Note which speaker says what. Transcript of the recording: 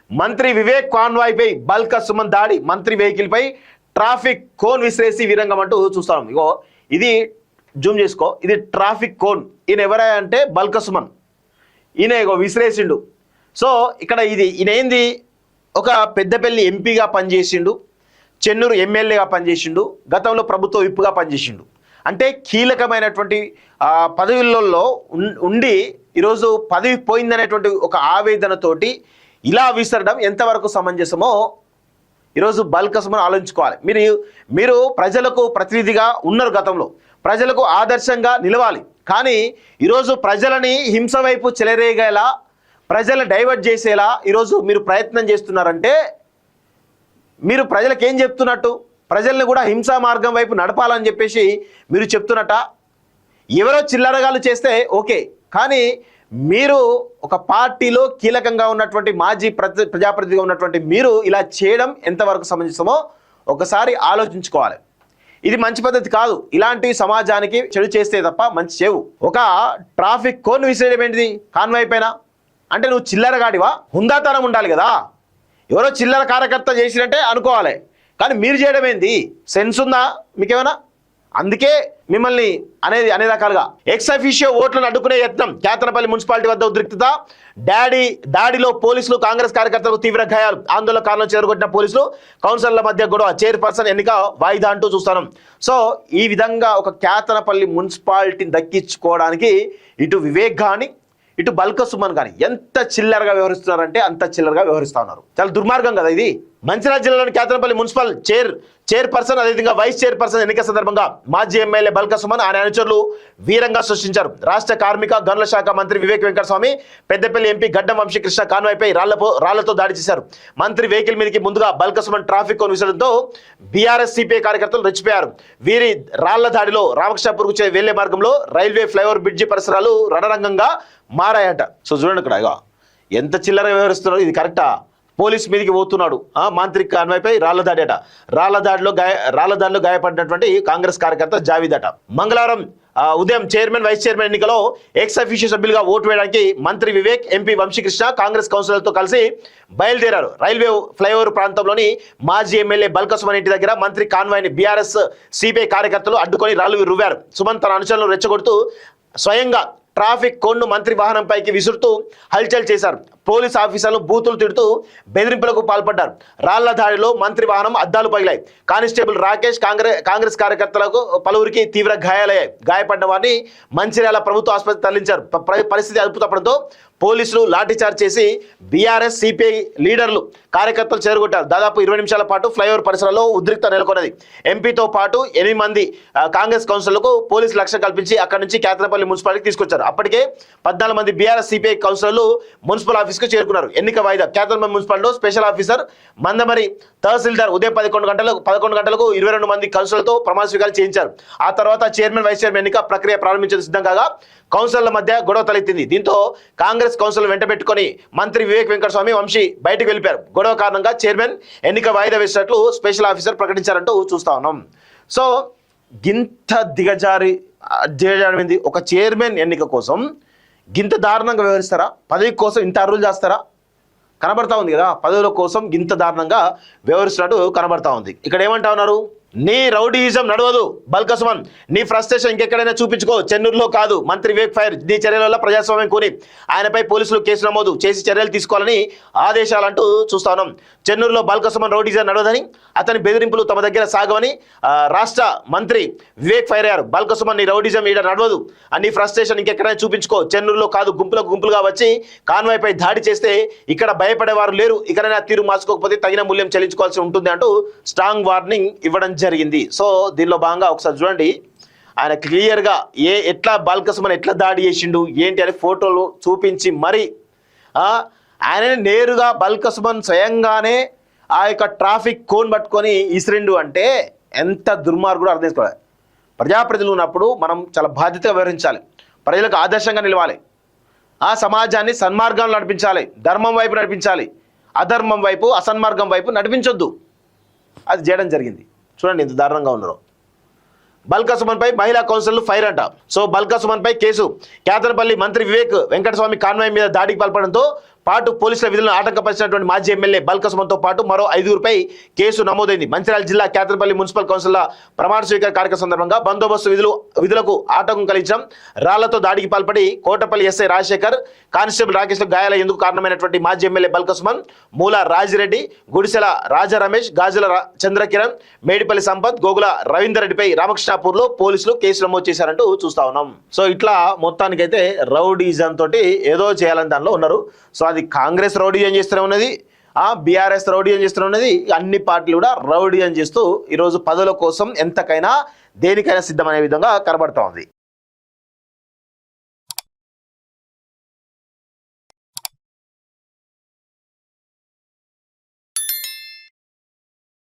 Speaker 1: మంత్రి వివేక్ కాన్వాయ్పై బల్క సుమన్ దాడి, మంత్రి వెహికల్ పై ట్రాఫిక్ కోన్ విసిరేసి వీరంగం అంటూ చూస్తాం. ఇగో ఇది జూమ్ చేసుకో, ఇది ట్రాఫిక్ కోన్. ఈయన ఎవరా అంటే బల్క సుమన్. ఈయన ఇగో విసిరేసిండు. సో ఇక్కడ ఈయన ఏంది, ఒక పెద్దపల్లి ఎంపీగా పనిచేసిండు, చెన్నూరు ఎమ్మెల్యేగా పనిచేసిండు, గతంలో ప్రభుత్వ విప్పుగా పనిచేసిండు. అంటే కీలకమైనటువంటి పదవులలో ఉండి ఈరోజు పదవి పోయిందనేటువంటి ఒక ఆవేదనతోటి ఇలా విసరడం ఎంతవరకు సమంజసమో ఈరోజు బల్క సుమన్ ఆలోచించుకోవాలి. మీరు ప్రజలకు ప్రతినిధిగా ఉన్నారు, గతంలో ప్రజలకు ఆదర్శంగా నిలవాలి. కానీ ఈరోజు ప్రజలని హింస వైపు చెలరేగేలా, ప్రజలను డైవర్ట్ చేసేలా ఈరోజు మీరు ప్రయత్నం చేస్తున్నారంటే మీరు ప్రజలకు ఏం చెప్తున్నట్టు? ప్రజల్ని కూడా హింసా మార్గం వైపు నడపాలని చెప్పేసి మీరు చెప్తున్నట్ట. ఎవరో చిల్లరగాలు చేస్తే ఓకే, కానీ మీరు ఒక పార్టీలో కీలకంగా ఉన్నటువంటి మాజీ ప్రజాప్రతినిధిగా ఉన్నటువంటి మీరు ఇలా చేయడం ఎంతవరకు సమంజసమో ఒకసారి ఆలోచించుకోవాలి. ఇది మంచి పద్ధతి కాదు. ఇలాంటి సమాజానికి చెడు చేస్తే తప్ప మంచి చేవు. ఒక ట్రాఫిక్ కోన్ విసిరేయడం ఏంటిది కాన్వాయ్ పైన? అంటే నువ్వు చిల్లరగాడివా? హుందాతనం ఉండాలి కదా. ఎవరో చిల్లర కార్యకర్త చేసినట్టే అనుకోవాలి, కానీ మీరు చేయడం ఏంది? సెన్స్ ఉందా మీకేమైనా? అందుకే మిమ్మల్ని అనే రకాలుగా ఎక్స్ అఫీషియో ఓట్లను అడ్డుకునే యత్నం, కేతనపల్లి మున్సిపాలిటీ వద్ద ఉద్రిక్తత, దాడిలో పోలీసులు కాంగ్రెస్ కార్యకర్తలకు తీవ్ర గాయాలు, ఆందోళన కారణం చేరుకొట్టిన పోలీసులు కౌన్సిలర్ల మధ్య గొడవ, చైర్పర్సన్ ఎన్నిక వాయిదా అంటూ చూస్తాను. సో ఈ విధంగా ఒక కేతనపల్లి మున్సిపాలిటీని దక్కించుకోవడానికి ఇటు వివేక్ కానీ ఇటు బల్క సుమన్ కానీ ఎంత చిల్లరగా వ్యవహరిస్తున్నారంటే అంత చిల్లరగా వ్యవహరిస్తూ ఉన్నారు. చాలా దుర్మార్గం కదా ఇది. మంచిర్యాల జిల్లాలోని కేతనపల్లి మున్సిపల్ చైర్పర్సన్, అదేవిధంగా వైస్ చైర్పర్సన్ ఎన్నిక సందర్భంగా మాజీ ఎమ్మెల్యే బల్క సుమన్ ఆయన అనుచరులు వీరంగా సృష్టించారు. రాష్ట్ర కార్మిక గనుల శాఖ మంత్రి వివేక్ వెంకటస్వామి పెద్దపల్లి ఎంపీ గడ్డం వంశీకృష్ణ కాన్వాయ్పై రాళ్లతో దాడి చేశారు. మంత్రి వెహికల్ మీదకి ముందుగా బల్క సుమన్ ట్రాఫిక్ కోన్ విసరడంతో బీఆర్ఎస్ సిపిఐ కార్యకర్తలు రెచ్చిపోయారు. వీరి రాళ్ల దాడిలో రామకృష్ణాపూర్కు వెళ్లే మార్గంలో రైల్వే ఫ్లైఓవర్ బ్రిడ్జి పరిసరాలు రణరంగంగా మారాయట. సో చూడండి ఇక్కడ ఎంత చిల్లరగా వ్యవహరిస్తున్నారు. ఇది కరెక్టా? పోలీస్ మీదకి పోతున్నాడు, మంత్రి కాన్వాయ్పై రాళ్ల దాడి అట. రాళ్ల దాడిలో గాయపడినటువంటి కాంగ్రెస్ కార్యకర్త జావీద్ అట. మంగళవారం ఉదయం చైర్మన్ వైస్ చైర్మన్ ఎన్నికలో ఎక్స్ అఫీషియో సభ్యులుగా ఓటు వేయడానికి మంత్రి వివేక్, ఎంపీ వంశీకృష్ణ కాంగ్రెస్ కౌన్సిలర్లతో కలిసి బయలుదేరారు. రైల్వే ఫ్లైఓవర్ ప్రాంతంలోని మాజీ ఎమ్మెల్యే బల్క సుమన్ ఇంటి దగ్గర మంత్రి కాన్వాయ్ని బీఆర్ఎస్ సిపిఐ కార్యకర్తలు అడ్డుకొని రాళ్లు రువ్వారు. సుమన్ తన అనుచరులను రెచ్చగొడుతూ స్వయంగా ట్రాఫిక్ కోన్ను మంత్రి వాహనంపైకి విసురుతూ హల్చల్ చేశారు. పోలీస్ ఆఫీసర్లు బూతులు తిడుతూ బెదిరింపులకు పాల్పడ్డారు. రాళ్ల దాడిలో మంత్రి వాహనం అద్దాలు పగిలాయి. కానిస్టేబుల్ రాకేష్, కాంగ్రెస్ కార్యకర్తలకు పలువురికి తీవ్ర గాయాలయ్యాయి. గాయపడ్డ వారిని మంచిర్యాల ప్రభుత్వ ఆసుపత్రికి తరలించారు. పరిస్థితి అదుపు తప్పడంతో పోలీసులు లాఠీచార్జ్ చేసి బీఆర్ఎస్ సిపిఐ లీడర్లు కార్యకర్తలు చేరుకొట్టారు. దాదాపు 20 నిమిషాల పాటు ఫ్లైఓవర్ పరిసరాల్లో ఉద్రిక్త నెలకొన్నది. ఎంపీతో పాటు 8 మంది కాంగ్రెస్ కౌన్సిలర్లకు పోలీసులు రక్షణ కల్పించి అక్కడి నుంచి కేతనపల్లి మున్సిపాలిటీకి తీసుకొచ్చారు. అప్పటికే 14 మంది బీఆర్ఎస్ సిపిఐ కౌన్సిలర్లు మున్సిపల్ ఆఫీస్కు చేరుకున్నారు. ఎన్నిక వాయిదా. కేతనపల్లి మున్సిపాలిటీలో స్పెషల్ ఆఫీసర్ మందమరి తహసీల్దార్ ఉదయం 11 గంటలకు 22 మంది కౌన్సిలర్లతో ప్రమాణ స్వీకారం చేయించారు. ఆ తర్వాత చైర్మన్ వైస్ చైర్మన్ ఎన్నిక ప్రక్రియ ప్రారంభించేందుకు సిద్ధం కాగా కౌన్సిలర్ల మధ్య గొడవ తలెత్తింది. దీంతో కాంగ్రెస్ కౌన్సిలర్ వెంటబెట్టుకుని మంత్రి వివేక్ వెంకటస్వామి, వంశీ బయటకు వెళ్ళిపోయారు. గొడవ కారణంగా చైర్మన్ ఎన్నిక వాయిదా వేసినట్లు స్పెషల్ ఆఫీసర్ ప్రకటించారంటూ చూస్తా ఉన్నాం. సో గింత దిగజారింది. ఒక చైర్మన్ ఎన్నిక కోసం గింత దారుణంగా వ్యవహరిస్తారా? పదవి కోసం ఇంత అర్రులు చేస్తారా? కనబడతా ఉంది కదా. పదవుల కోసం గింత దారుణంగా వ్యవహరిస్తున్నట్టు కనబడతా ఉంది. ఇక్కడ ఏమంటా ఉన్నారు? నీ రౌడీయిజం నడవదు బల్క సుమన్, నీ ఫ్రస్ట్రేషన్ ఇంకెక్కడైనా చూపించుకో, చెన్నూరులో కాదు. మంత్రి వివేక్ ఫైర్, నీ చర్యల వల్ల ప్రజాస్వామ్యం కూని, ఆయనపై పోలీసులు కేసు నమోదు చేసి చర్యలు తీసుకోవాలని ఆదేశాలంటూ చూస్తా ఉన్నాం. చెన్నూరులో బల్క సుమన్ రౌడీయిజం నడవదని, అతని బెదిరింపులు తమ దగ్గర సాగవని రాష్ట్ర మంత్రి వివేక్ ఫైర్ అయ్యారు. బల్క సుమన్, నీ రౌడీయిజం ఈడ నడవదు, నీ ఫ్రస్ట్రేషన్ ఇంకెక్కడైనా చూపించుకో, చెన్నూరులో కాదు. గుంపులుగా వచ్చి కాన్వాయ్పై దాడి చేస్తే ఇక్కడ భయపడేవారు లేరు, ఇకనైనా తీరు మార్చుకోకపోతే తగిన మూల్యం చెల్లించుకోవాల్సి ఉంటుంది అంటూ స్ట్రాంగ్ వార్నింగ్ ఇవ్వడం జరిగింది. సో దీనిలో భాగంగా ఒకసారి చూడండి, ఆయన క్లియర్గా ఎట్లా బల్క సుమన్ ఎట్లా దాడి చేసిండు ఏంటి అని ఫోటోలు చూపించి మరి ఆయన నేరుగా బల్క సుమన్ స్వయంగానే ఆ యొక్క ట్రాఫిక్ కోన్ పట్టుకొని ఇసిరిండు అంటే ఎంత దుర్మార్గుడు అర్థం చేసుకోవాలి. ప్రజాప్రతినిధులు ఉన్నప్పుడు మనం చాలా బాధ్యతగా వ్యవహరించాలి, ప్రజలకు ఆదర్శంగా నిలవాలి, ఆ సమాజాన్ని సన్మార్గంలో నడిపించాలి, ధర్మం వైపు నడిపించాలి, అధర్మం వైపు అసన్మార్గం వైపు నడిపించొద్దు. అది చేయడం జరిగింది. చూడండి ఎంత దారుణంగా ఉన్నారో. బల్క సుమన్ పై మహిళా కౌన్సిలర్లు ఫైర్ అంట. సో బల్క సుమన్ పై కేసు. కేతనపల్లి మంత్రి వివేక్ వెంకటస్వామి కాన్వాయ్ మీద దాడికి పాల్పడంతో పాటు పోలీసుల విధులను ఆటంకపరిచినటువంటి మాజీ ఎమ్మెల్యే బల్క సుమన్తో పాటు మరో 5గురిపై కేసు నమోదైంది. మంచిర్యాల జిల్లా కేతనపల్లి మున్సిపల్ కౌన్సిల్ ప్రమాణ స్వీకార కార్యక్రమం సందర్భంగా బందోబస్తు విధులకు ఆటంకం కలిగించడం, రాళ్లతో దాడికి పాల్పడి కోటపల్లి ఎస్ఐ రాజశేఖర్, కానిస్టేబుల్ రాకేష్ గాయాలయ్యేందుకు కారణమైనటువంటి మాజీ ఎమ్మెల్యే బల్క సుమన్, మూల రాజిరెడ్డి, గుడిసెల రాజా రమేష్, గాజుల చంద్రకిరణ్, మేడిపల్లి సంపత్, గోగుల రవీందర్ రెడ్డిపై రామకృష్ణాపూర్ లో పోలీసులు కేసు నమోదు చేశారంటూ చూస్తా ఉన్నాం. సో ఇట్లా మొత్తానికైతే రౌడీజం తోటి ఏదో చేయాలని దానిలో ఉన్నారు. సో అది కాంగ్రెస్ రౌడీజం చేస్తూనే ఉన్నది, బీఆర్ఎస్ రౌడీజం చేస్తూనే ఉన్నది, అన్ని పార్టీలు కూడా రౌడీజం చేస్తూ ఈరోజు పదవుల కోసం ఎంతకైనా దేనికైనా సిద్ధమనే విధంగా కనబడతా ఉంది.